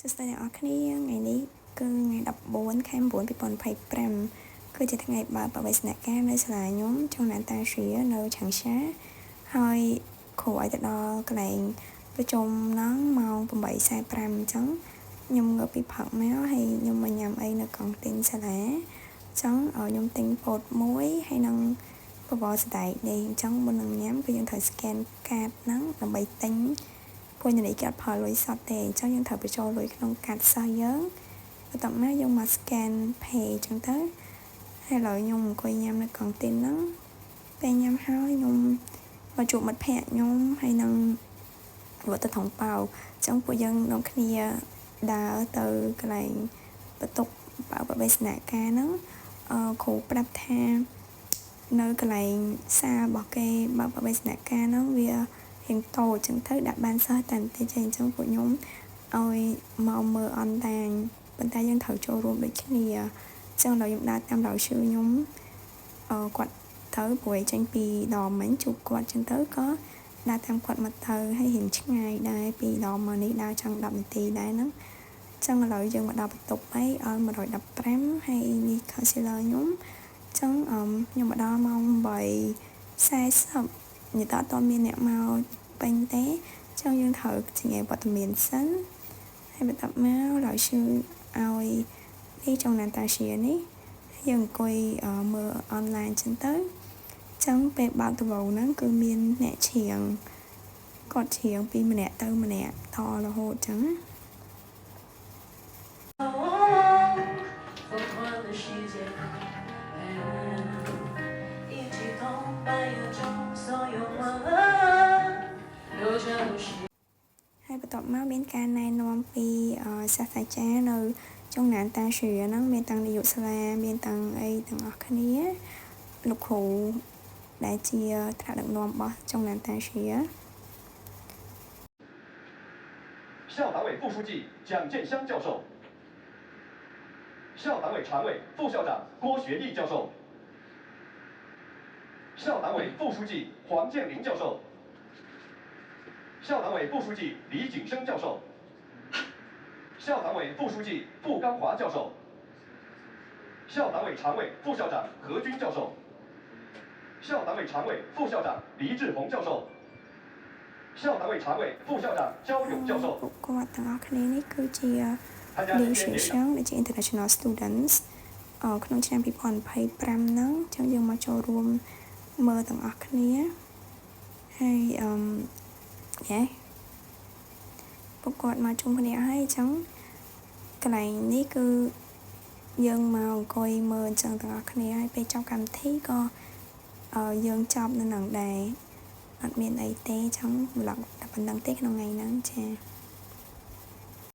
សួស្តីអ្នកនរគ្នាថ្ងៃនេះគឺថ្ងៃ14ខែ9 2025គឺជាថ្ងៃបើកបរិសនការនៅសាលាខ្ញុំចុងណានតាទ្រានៅឆាងសាហើយគ្រូឲ្យទៅដល់កន្លែងប្រជុំហ្នឹងម៉ោង 8:45 អញ្ចឹងខ្ញុំងើបពីផឹកមកហើយខ្ញុំមកញ៉ាំអីនៅកង់ទិញសាលាអញ្ចឹងខ្ញុំទិញពោតមួយហើយនឹងបបរសណ្តែកនេះអញ្ចឹងមុននឹងញ៉ាំគឺយើងត្រូវ scan កាតហ្នឹងដើម្បីទិញព្រោះនេះគេអត់ផលលុយសតទេអញ្ចឹងយើងត្រូវបញ្ចូលលុយក្នុងកាតសិស្សយើងបន្ទាប់មកយើងមក scan pay អញ្ចឹងទៅហើយឥឡូវខ្ញុំអង្គុយញ៉ាំនៅកង់ទីនហ្នឹងពេលញ៉ាំហើយខ្ញុំមកជួបមិត្តភ័ក្តិខ្ញុំហើយនឹងវត្តថងប៉ៅអញ្ចឹងពួកយើងនាំគ្នាដើរទៅកន្លែងបន្ទប់បើកបិសនការហ្នឹងគ្រូប្រាប់ថានៅកន្លែងសាលរបស់គេបើកបិសនការហ្នឹងវារៀងតូចអញ្ចឹងទៅដាក់បានសិស្សតែបន្តិចអញ្ចឹងពួកខ្ញុំឲ្យមកមើលអនឡាញប៉ុន្តែយើងត្រូវចូលរួមដូចគ្នាអញ្ចឹងដល់ខ្ញុំដើរតាមដល់ឈឺខ្ញុំគាត់ត្រូវព្រោះចេញពីដមមិញជួបគាត់អញ្ចឹងទៅក៏ដើរតាមគាត់មកទៅហើយរៀងឆ្ងាយដែរពីដមមកនេះដើរចង់10នាទីដែរហ្នឹងអញ្ចឹងឥឡូវយើងមកដល់បន្ទប់ឲ្យ115ហើយនេះ concealer ខ្ញុំអញ្ចឹងខ្ញុំមកដល់ម៉ោង 8:40និយាយតើអត់មានអ្នកមកពេញទេអញ្ចឹងយើងត្រូវជាវត្តមានសិនហើយបន្ទាប់មកដល់ឈឺឲ្យនេះចុងណានតាជានេះយើងអង្គុយមើលអនឡាញចឹងទៅអញ្ចឹងពេលបើកដំបូងហ្នឹងគឺមានអ្នកច្រៀងគាត់ច្រៀងពីម្នាក់ទៅម្នាក់តរហូតអញ្ចឹងហើយបន្ទាប់មកមានការណែនាំពីសាស្ត្រាចារ្យនៅចុងណានតាទ្រាហ្នឹងមានទាំងនាយកសាលាមានទាំងអីទាំងអស់គ្នាលោកគ្រូដែលជាថ្នាក់ដឹកនាំរបស់ចុងណានតាទ្រា校党委副书记蒋建香教授，校党委常委、副校长郭学立教授，校党委副书记黄建林教授，校党委副书记李景生教授，校党委副书记傅刚华教授，校党委常委、副校长何军教授，校党委常委、副校长黎志宏教授。校党委常委、副校长焦勇教授。គាត់ទាំងអស់គ្នានេះគឺជារៀន学生ដែលជា international students ក្នុងឆ្នាំ2025ហ្នឹងអញ្ចឹងយើងមកចូលរួមមើលទាំងអស់គ្នាហើយពួកគាត់មកជុំគ្នាហើយអញ្ចឹងកន្លែងនេះគឺយើងមកអង្គុយមើលអញ្ចឹងទាំងអស់គ្នាហើយពេលចប់កម្មវិធីក៏យើងចប់នៅនឹងដែរអត់មានអីទេចឹង vlog តែប៉ុណ្្នឹងទេក្នុងថ្ងៃហ្នឹងចា